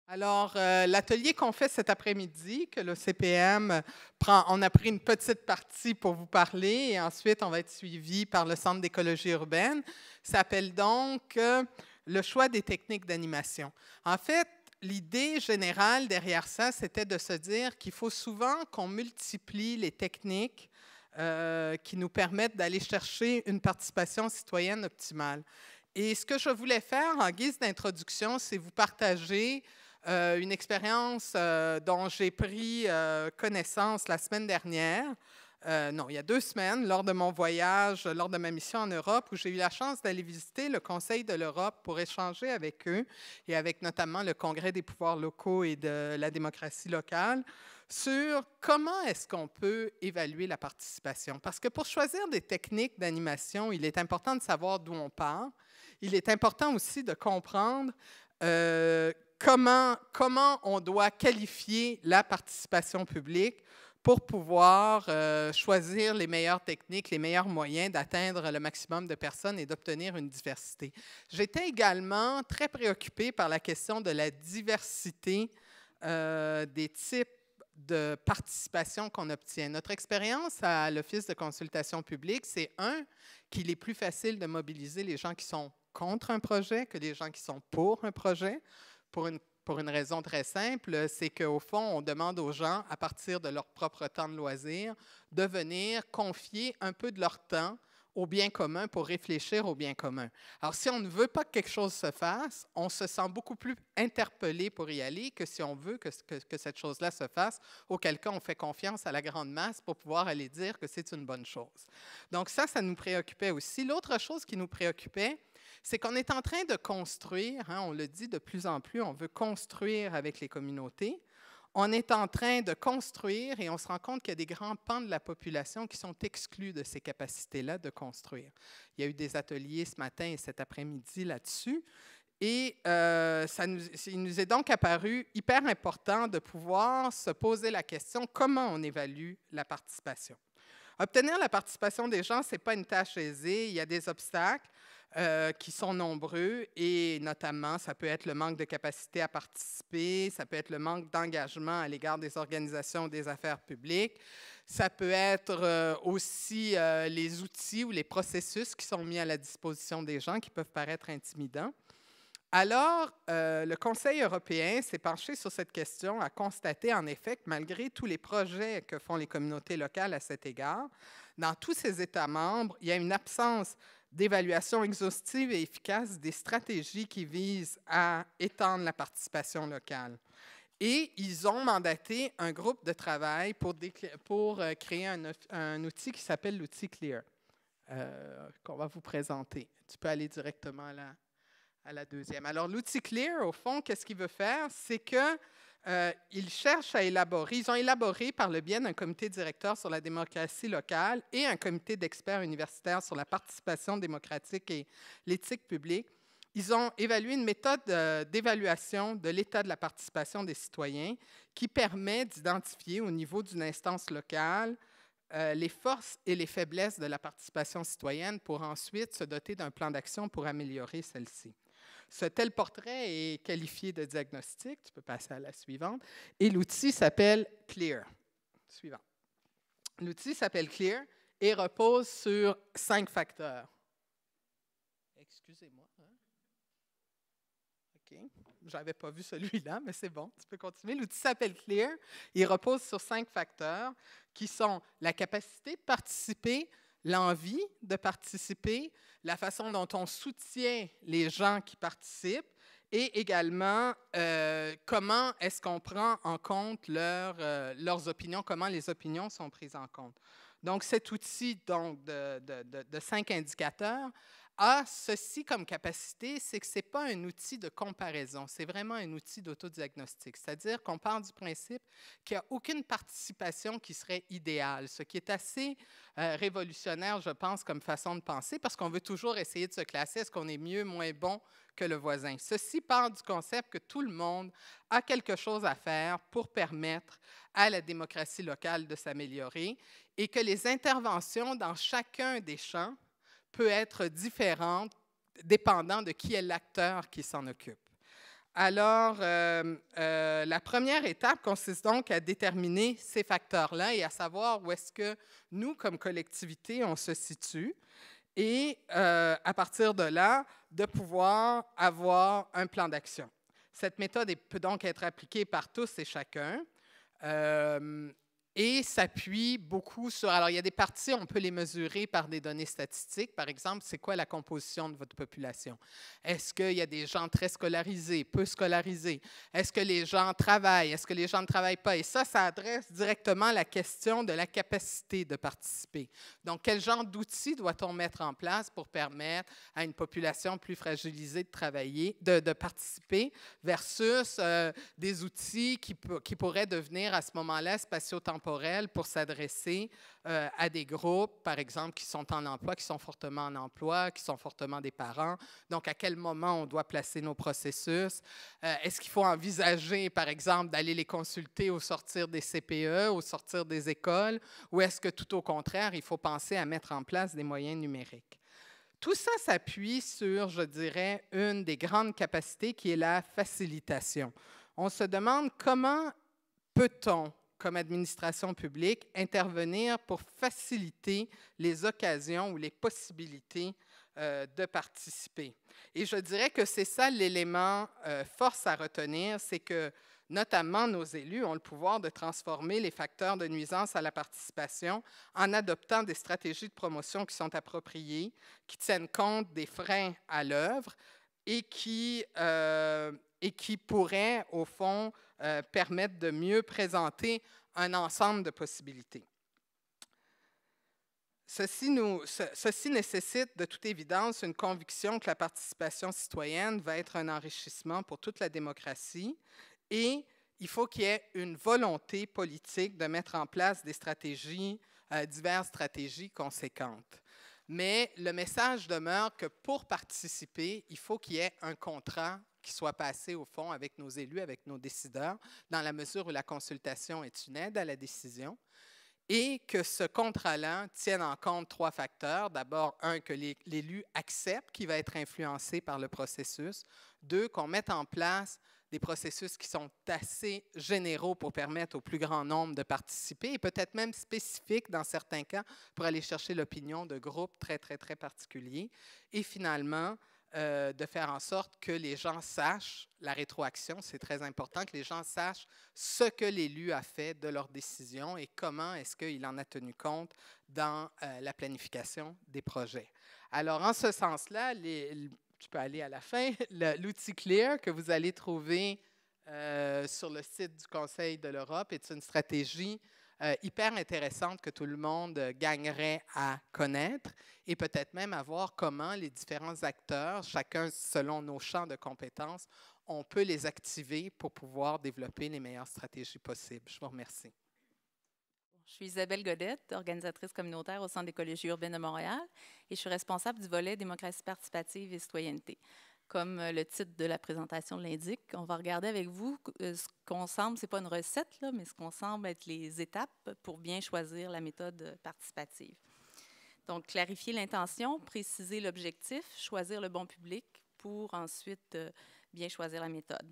Alors, l'atelier qu'on fait cet après-midi, que le CPM prend, on a pris une petite partie pour vous parler et ensuite on va être suivi par le Centre d'écologie urbaine, s'appelle donc le choix des techniques d'animation. En fait, l'idée générale derrière ça, c'était de se dire qu'il faut souvent qu'on multiplie les techniques qui nous permettent d'aller chercher une participation citoyenne optimale. Et ce que je voulais faire en guise d'introduction, c'est vous partager une expérience dont j'ai pris connaissance la semaine dernière, non, il y a 2 semaines, lors de mon voyage, lors de ma mission en Europe, où j'ai eu la chance d'aller visiter le Conseil de l'Europe pour échanger avec eux et avec notamment le Congrès des pouvoirs locaux et de la démocratie locale sur comment est-ce qu'on peut évaluer la participation. Parce que pour choisir des techniques d'animation, il est important de savoir d'où on part. Il est important aussi de comprendre comment on doit qualifier la participation publique pour pouvoir choisir les meilleures techniques, les meilleurs moyens d'atteindre le maximum de personnes et d'obtenir une diversité. J'étais également très préoccupée par la question de la diversité des types de participation qu'on obtient. Notre expérience à l'Office de consultation publique, c'est qu'il est plus facile de mobiliser les gens qui sont contre un projet que les gens qui sont pour un projet, pour une raison très simple, c'est qu'au fond, on demande aux gens, à partir de leur propre temps de loisir, de venir confier un peu de leur temps au bien commun pour réfléchir au bien commun. Alors, si on ne veut pas que quelque chose se fasse, on se sent beaucoup plus interpellé pour y aller que si on veut que cette chose-là se fasse, auquel cas on fait confiance à la grande masse pour pouvoir aller dire que c'est une bonne chose. Donc ça nous préoccupait aussi. L'autre chose qui nous préoccupait, c'est qu'on est en train de construire, on le dit de plus en plus, on veut construire avec les communautés. On est en train de construire et on se rend compte qu'il y a des grands pans de la population qui sont exclus de ces capacités-là de construire. Il y a eu des ateliers ce matin et cet après-midi là-dessus. Et il nous est donc apparu hyper important de pouvoir se poser la question comment on évalue la participation. Obtenir la participation des gens, ce n'est pas une tâche aisée. Il y a des obstacles qui sont nombreux et notamment, ça peut être le manque de capacité à participer, ça peut être le manque d'engagement à l'égard des organisations des affaires publiques, ça peut être aussi les outils ou les processus qui sont mis à la disposition des gens qui peuvent paraître intimidants. Alors, le Conseil européen s'est penché sur cette question, a constaté en effet que malgré tous les projets que font les communautés locales à cet égard, dans tous ces États membres, il y a une absence d'évaluation exhaustive et efficace des stratégies qui visent à étendre la participation locale. Et ils ont mandaté un groupe de travail pour créer un outil qui s'appelle l'outil CLEAR, qu'on va vous présenter. Tu peux aller directement là. À la deuxième. Alors, l'outil CLEAR, au fond, qu'est-ce qu'il veut faire? C'est qu'ils cherchent à élaborer, ils ont élaboré par le biais d'un comité directeur sur la démocratie locale et un comité d'experts universitaires sur la participation démocratique et l'éthique publique. Ils ont évalué une méthode d'évaluation de l'état de la participation des citoyens qui permet d'identifier au niveau d'une instance locale les forces et les faiblesses de la participation citoyenne pour ensuite se doter d'un plan d'action pour améliorer celle-ci. Ce tel portrait est qualifié de diagnostic. Tu peux passer à la suivante. Et l'outil s'appelle CLEAR. Suivant. L'outil s'appelle CLEAR et repose sur 5 facteurs. Excusez-moi. OK. Je n'avais pas vu celui-là, mais c'est bon, tu peux continuer. L'outil s'appelle CLEAR. Il repose sur 5 facteurs qui sont la capacité de participer, l'envie de participer, la façon dont on soutient les gens qui participent et également comment est-ce qu'on prend en compte leurs opinions, comment les opinions sont prises en compte. Donc, cet outil donc, de 5 indicateurs a ceci comme capacité, c'est que ce n'est pas un outil de comparaison, c'est vraiment un outil d'autodiagnostic. C'est-à-dire qu'on part du principe qu'il n'y a aucune participation qui serait idéale, ce qui est assez révolutionnaire, je pense, comme façon de penser, parce qu'on veut toujours essayer de se classer, est-ce qu'on est mieux, moins bon que le voisin. Ceci part du concept que tout le monde a quelque chose à faire pour permettre à la démocratie locale de s'améliorer et que les interventions dans chacun des champs peut être différente dépendant de qui est l'acteur qui s'en occupe. Alors, la première étape consiste donc à déterminer ces facteurs-là et à savoir où est-ce que nous, comme collectivité, on se situe. Et à partir de là, de pouvoir avoir un plan d'action. Cette méthode peut donc être appliquée par tous et chacun. Et s'appuie beaucoup sur... Alors, il y a des parties, on peut les mesurer par des données statistiques. Par exemple, c'est quoi la composition de votre population? Est-ce qu'il y a des gens très scolarisés, peu scolarisés? Est-ce que les gens travaillent? Est-ce que les gens ne travaillent pas? Et ça adresse directement la question de la capacité de participer. Donc, quel genre d'outils doit-on mettre en place pour permettre à une population plus fragilisée de travailler, de participer, versus des outils qui pourraient devenir à ce moment-là spatio-temporels pour s'adresser à des groupes, par exemple, qui sont en emploi, qui sont fortement en emploi, qui sont fortement des parents. Donc, à quel moment on doit placer nos processus? Est-ce qu'il faut envisager, par exemple, d'aller les consulter au sortir des CPE, au sortir des écoles, ou est-ce que tout au contraire, il faut penser à mettre en place des moyens numériques? Tout ça s'appuie sur, je dirais, une des grandes capacités qui est la facilitation. On se demande comment peut-on, comme administration publique, intervenir pour faciliter les occasions ou les possibilités de participer. Et je dirais que c'est ça l'élément force à retenir, c'est que notamment nos élus ont le pouvoir de transformer les facteurs de nuisance à la participation en adoptant des stratégies de promotion qui sont appropriées, qui tiennent compte des freins à l'œuvre et qui pourraient, au fond, permettre de mieux présenter un ensemble de possibilités. Ceci nécessite de toute évidence une conviction que la participation citoyenne va être un enrichissement pour toute la démocratie et il faut qu'il y ait une volonté politique de mettre en place des stratégies, diverses stratégies conséquentes. Mais le message demeure que pour participer, il faut qu'il y ait un contrat qui soit passé au fond avec nos élus, avec nos décideurs, dans la mesure où la consultation est une aide à la décision, et que ce contrat-là tienne en compte trois facteurs. D'abord, un, que l'élu accepte qu'il va être influencé par le processus. Deux, qu'on mette en place des processus qui sont assez généraux pour permettre au plus grand nombre de participer et peut-être même spécifiques dans certains cas pour aller chercher l'opinion de groupes très, très, très particuliers. Et finalement, de faire en sorte que les gens sachent, la rétroaction, c'est très important, que les gens sachent ce que l'élu a fait de leur décision et comment est-ce qu'il en a tenu compte dans la planification des projets. Alors, en ce sens-là, je peux aller à la fin, l'outil CLEAR que vous allez trouver sur le site du Conseil de l'Europe est une stratégie hyper intéressante que tout le monde gagnerait à connaître et peut-être même à voir comment les différents acteurs, chacun selon nos champs de compétences, on peut les activer pour pouvoir développer les meilleures stratégies possibles. Je vous remercie. Je suis Isabelle Godette, organisatrice communautaire au Centre d'écologie urbaine de Montréal et je suis responsable du volet démocratie participative et citoyenneté. Comme le titre de la présentation l'indique, on va regarder avec vous ce qu'on semble, ce n'est pas une recette, là, mais ce qu'on semble être les étapes pour bien choisir la méthode participative. Donc, clarifier l'intention, préciser l'objectif, choisir le bon public pour ensuite bien choisir la méthode.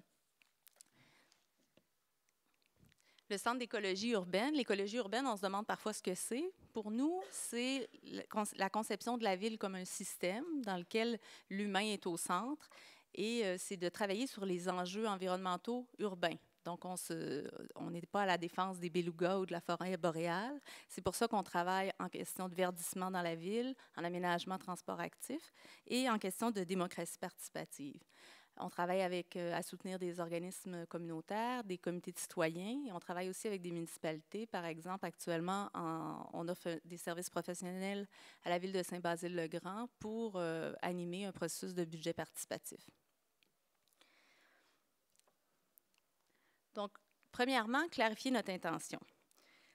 Le Centre d'écologie urbaine. L'écologie urbaine, on se demande parfois ce que c'est. Pour nous, c'est la conception de la ville comme un système dans lequel l'humain est au centre et c'est de travailler sur les enjeux environnementaux urbains. Donc, on n'est pas à la défense des belugas ou de la forêt boréale. C'est pour ça qu'on travaille en question de verdissement dans la ville, en aménagement transport actif et en question de démocratie participative. On travaille à soutenir des organismes communautaires, des comités de citoyens. Et on travaille aussi avec des municipalités. Par exemple, actuellement, on offre des services professionnels à la ville de Saint-Basile-le-Grand pour animer un processus de budget participatif. Donc, premièrement, clarifier notre intention.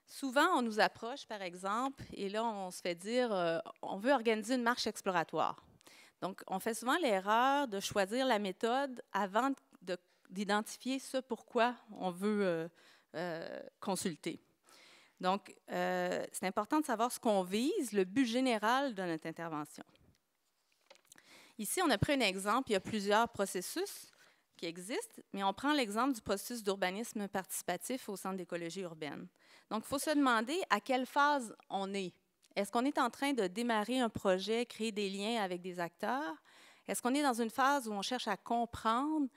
Souvent, on nous approche, par exemple, et là, on se fait dire on veut organiser une marche exploratoire. Donc, on fait souvent l'erreur de choisir la méthode avant d'identifier ce pourquoi on veut consulter. Donc, c'est important de savoir ce qu'on vise, le but général de notre intervention. Ici, on a pris un exemple. Il y a plusieurs processus. qui existent, mais on prend l'exemple du processus d'urbanisme participatif au Centre d'écologie urbaine. Donc, il faut se demander à quelle phase on est. Est-ce qu'on est en train de démarrer un projet, créer des liens avec des acteurs? Est-ce qu'on est dans une phase où on cherche à comprendre,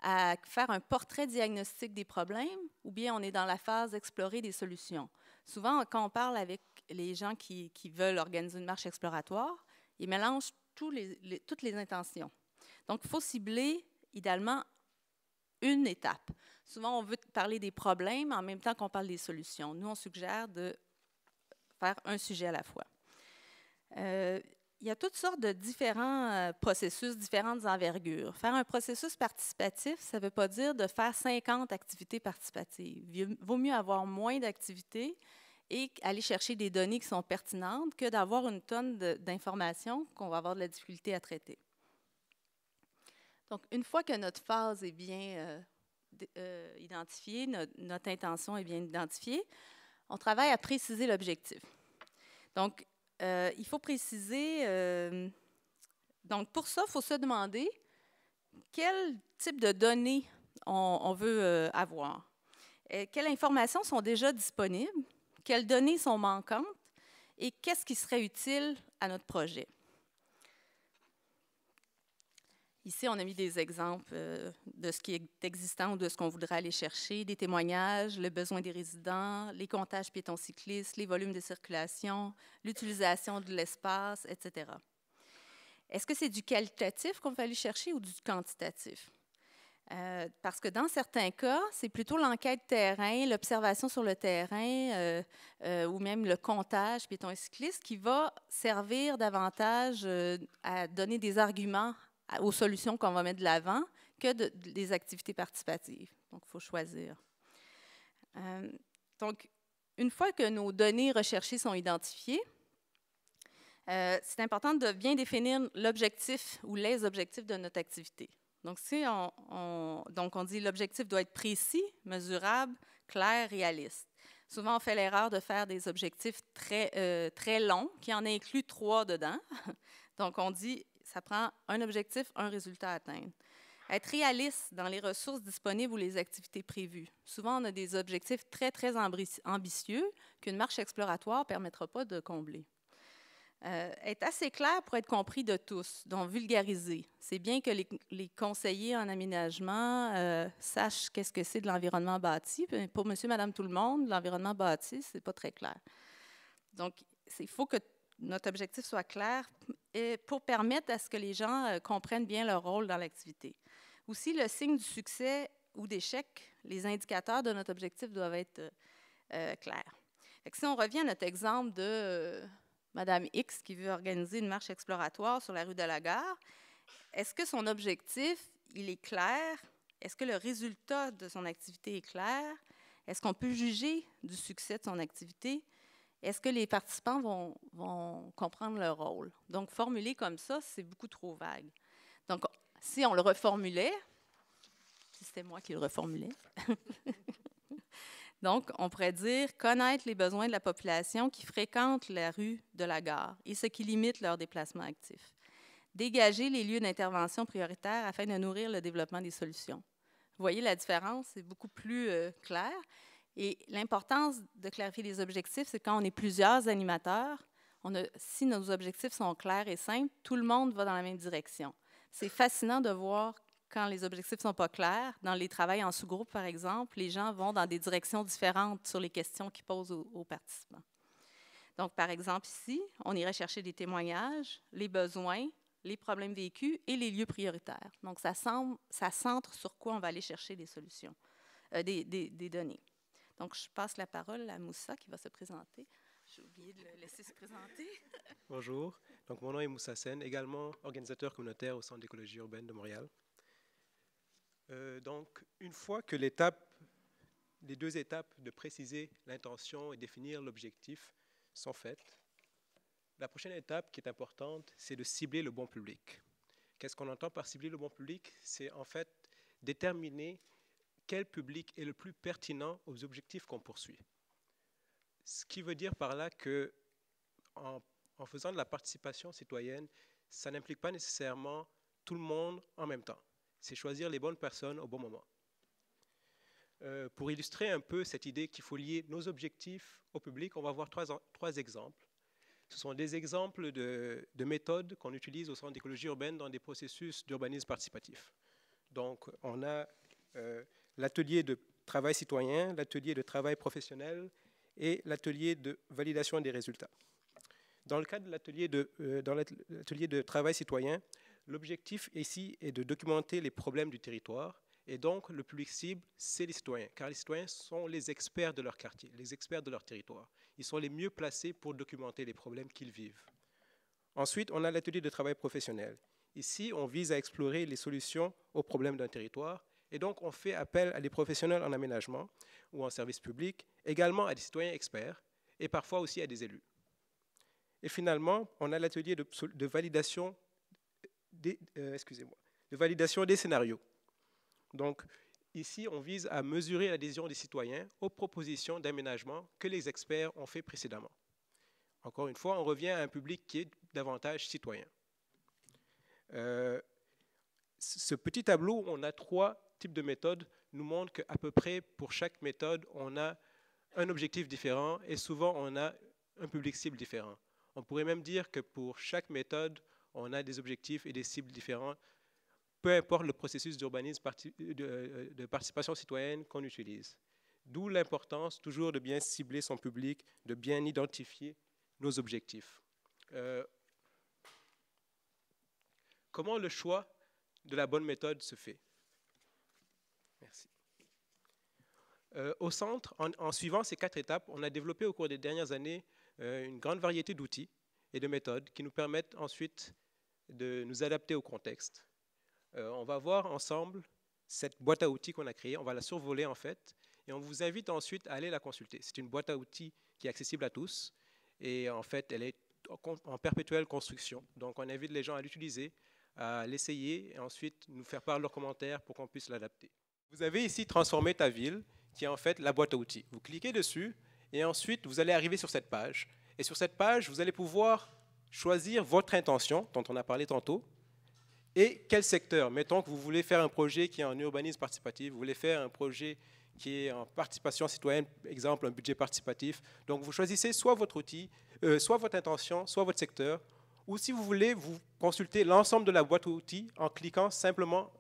à faire un portrait diagnostique des problèmes, ou bien on est dans la phase d'explorer des solutions? Souvent, quand on parle avec les gens qui veulent organiser une marche exploratoire, ils mélangent toutes les intentions. Donc, il faut cibler, idéalement, une étape. Souvent, on veut parler des problèmes en même temps qu'on parle des solutions. Nous, on suggère de faire un sujet à la fois. Il y a toutes sortes de différents processus, différentes envergures. Faire un processus participatif, ça ne veut pas dire de faire 50 activités participatives. Il vaut mieux avoir moins d'activités et aller chercher des données qui sont pertinentes que d'avoir une tonne d'informations qu'on va avoir de la difficulté à traiter. Donc, une fois que notre phase est bien identifiée, notre intention est bien identifiée, on travaille à préciser l'objectif. Donc, il faut préciser. Donc, pour ça, il faut se demander quel type de données on veut avoir. Quelles informations sont déjà disponibles, quelles données sont manquantes et qu'est-ce qui serait utile à notre projet. Ici, on a mis des exemples de ce qui est existant ou de ce qu'on voudrait aller chercher, des témoignages, le besoin des résidents, les comptages piétons-cyclistes, les volumes de circulation, l'utilisation de l'espace, etc. Est-ce que c'est du qualitatif qu'on va aller chercher ou du quantitatif? Parce que dans certains cas, c'est plutôt l'enquête terrain, l'observation sur le terrain ou même le comptage piétons et cyclistes qui va servir davantage à donner des arguments aux solutions qu'on va mettre de l'avant que des activités participatives. Donc, il faut choisir. Donc, une fois que nos données recherchées sont identifiées, c'est important de bien définir l'objectif ou les objectifs de notre activité. Donc, on dit l'objectif doit être précis, mesurable, clair, réaliste. Souvent, on fait l'erreur de faire des objectifs très longs, qui en incluent 3 dedans. Donc, on dit ça prend un objectif, un résultat à atteindre. Être réaliste dans les ressources disponibles ou les activités prévues. Souvent, on a des objectifs très ambitieux qu'une marche exploratoire ne permettra pas de combler. Être assez clair pour être compris de tous, donc vulgariser. C'est bien que les conseillers en aménagement sachent qu'est-ce que c'est de l'environnement bâti. Pour monsieur, madame, tout le monde, l'environnement bâti, ce n'est pas très clair. Donc, il faut que notre objectif soit clair et pour permettre à ce que les gens comprennent bien leur rôle dans l'activité. Aussi, le signe du succès ou d'échec, les indicateurs de notre objectif doivent être clairs. Fait que si on revient à notre exemple de Madame X qui veut organiser une marche exploratoire sur la rue de la Gare, est-ce que son objectif, il est clair? Est-ce que le résultat de son activité est clair? Est-ce qu'on peut juger du succès de son activité? Est-ce que les participants vont comprendre leur rôle? Donc, formuler comme ça, c'est beaucoup trop vague. Donc, si on le reformulait, si c'était moi qui le reformulais, donc, on pourrait dire connaître les besoins de la population qui fréquente la rue de la Gare et ce qui limite leur déplacement actif. Dégager les lieux d'intervention prioritaires afin de nourrir le développement des solutions. Vous voyez la différence, c'est beaucoup plus clair. Et l'importance de clarifier les objectifs, c'est quand on est plusieurs animateurs, si nos objectifs sont clairs et simples, tout le monde va dans la même direction. C'est fascinant de voir quand les objectifs ne sont pas clairs. Dans les travails en sous-groupe, par exemple, les gens vont dans des directions différentes sur les questions qu'ils posent aux participants. Donc, par exemple, ici, on irait chercher des témoignages, les besoins, les problèmes vécus et les lieux prioritaires. Donc, ça centre sur quoi on va aller chercher des solutions, des données. Donc, je passe la parole à Moussa qui va se présenter. J'ai oublié de le laisser se présenter. Bonjour, donc mon nom est Moussa Sen, également organisateur communautaire au Centre d'écologie urbaine de Montréal. Donc, une fois que les 2 étapes de préciser l'intention et définir l'objectif sont faites, la prochaine étape qui est importante, c'est de cibler le bon public. Qu'est-ce qu'on entend par cibler le bon public? C'est en fait déterminer quel public est le plus pertinent aux objectifs qu'on poursuit. Ce qui veut dire par là que en faisant de la participation citoyenne, ça n'implique pas nécessairement tout le monde en même temps. c'est choisir les bonnes personnes au bon moment. Pour illustrer un peu cette idée qu'il faut lier nos objectifs au public, on va voir trois exemples. Ce sont des exemples de méthodes qu'on utilise au Centre d'écologie urbaine dans des processus d'urbanisme participatif. Donc, on a l'atelier de travail citoyen, l'atelier de travail professionnel et l'atelier de validation des résultats. Dans le cadre de l'atelier de travail citoyen, l'objectif ici est de documenter les problèmes du territoire. Et donc, le public cible, c'est les citoyens, car les citoyens sont les experts de leur quartier, les experts de leur territoire. Ils sont les mieux placés pour documenter les problèmes qu'ils vivent. Ensuite, on a l'atelier de travail professionnel. Ici, on vise à explorer les solutions aux problèmes d'un territoire. Et donc, on fait appel à des professionnels en aménagement ou en service public, également à des citoyens experts et parfois aussi à des élus. Et finalement, on a l'atelier de validation des scénarios. Donc, ici, on vise à mesurer l'adhésion des citoyens aux propositions d'aménagement que les experts ont fait précédemment. Encore une fois, on revient à un public qui est davantage citoyen. Ce petit tableau où on a 3 types de méthodes nous montre qu'à peu près pour chaque méthode, on a un objectif différent et souvent on a un public cible différent. On pourrait même dire que pour chaque méthode, on a des objectifs et des cibles différents, peu importe le processus d'urbanisme de participation citoyenne qu'on utilise. D'où l'importance toujours de bien cibler son public, de bien identifier nos objectifs. Comment le choix de la bonne méthode se fait? Merci. Au centre, en suivant ces 4 étapes, on a développé au cours des dernières années une grande variété d'outils et de méthodes qui nous permettent ensuite de nous adapter au contexte. On va voir ensemble cette boîte à outils qu'on a créée, on va la survoler en fait, et on vous invite ensuite à aller la consulter. C'est une boîte à outils qui est accessible à tous, et en fait, elle est en perpétuelle construction. Donc, on invite les gens à l'utiliser, à l'essayer, et ensuite nous faire part de leurs commentaires pour qu'on puisse l'adapter. Vous avez ici Transformer ta ville, qui est en fait la boîte à outils. Vous cliquez dessus, et ensuite, vous allez arriver sur cette page. Et sur cette page, vous allez pouvoir choisir votre intention, dont on a parlé tantôt, et quel secteur. Mettons que vous voulez faire un projet qui est en urbanisme participatif, vous voulez faire un projet qui est en participation citoyenne, exemple un budget participatif. Donc vous choisissez soit votre outil, soit votre intention, soit votre secteur, ou si vous voulez, vous consultez l'ensemble de la boîte à outils en cliquant simplement,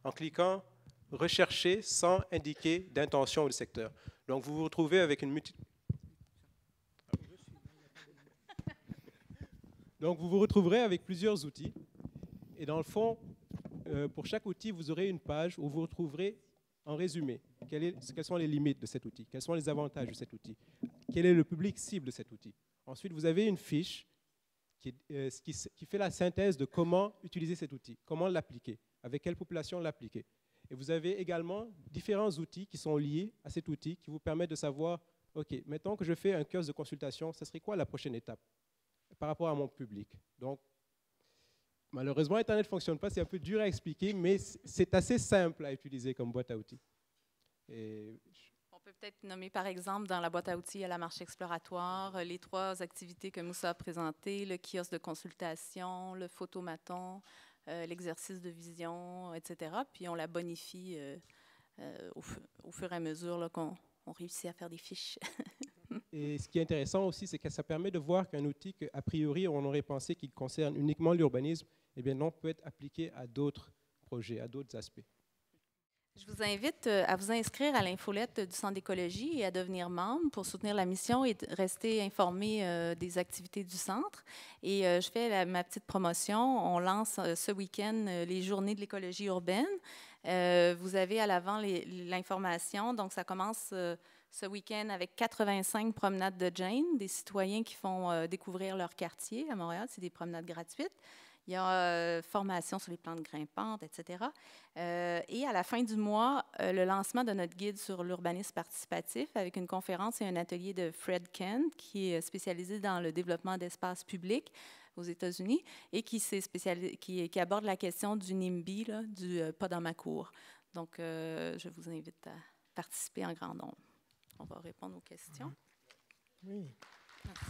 en cliquant rechercher sans indiquer d'intention ou de secteur. Donc vous vous retrouvez avec une Donc, vous vous retrouverez avec plusieurs outils. Et dans le fond, pour chaque outil, vous aurez une page où vous retrouverez en résumé quelles sont les limites de cet outil, quels sont les avantages de cet outil, quel est le public cible de cet outil. Ensuite, vous avez une fiche qui fait la synthèse de comment utiliser cet outil, comment l'appliquer, avec quelle population l'appliquer. Et vous avez également différents outils qui sont liés à cet outil qui vous permettent de savoir, OK, mettons que je fais un kiosque de consultation, ce serait quoi la prochaine étape par rapport à mon public. Donc, malheureusement, Internet ne fonctionne pas, c'est un peu dur à expliquer, mais c'est assez simple à utiliser comme boîte à outils. On peut peut-être nommer, par exemple, dans la boîte à outils, il y a la marche exploratoire, les 3 activités que Moussa a présentées, le kiosque de consultation, le photomaton, l'exercice de vision, etc. Puis on la bonifie au fur et à mesure qu'on réussit à faire des fiches. Et ce qui est intéressant aussi, c'est que ça permet de voir qu'un outil qu'a priori on aurait pensé qu'il concerne uniquement l'urbanisme, eh bien non, peut être appliqué à d'autres projets, à d'autres aspects. Je vous invite à vous inscrire à l'infolette du Centre d'écologie et à devenir membre pour soutenir la mission et rester informé des activités du centre. Et je fais ma petite promotion. On lance ce week-end les journées de l'écologie urbaine. Vous avez à l'avant l'information. Donc, ça commence ce week-end avec 85 promenades de Jane, des citoyens qui font découvrir leur quartier à Montréal. C'est des promenades gratuites. Il y a formation sur les plantes grimpantes, etc. Et à la fin du mois, le lancement de notre guide sur l'urbanisme participatif avec une conférence et un atelier de Fred Kent, qui est spécialisé dans le développement d'espaces publics aux États-Unis et qui aborde la question du NIMBY, là, du pas dans ma cour. Donc, je vous invite à participer en grand nombre. On va répondre aux questions. Oui. Merci.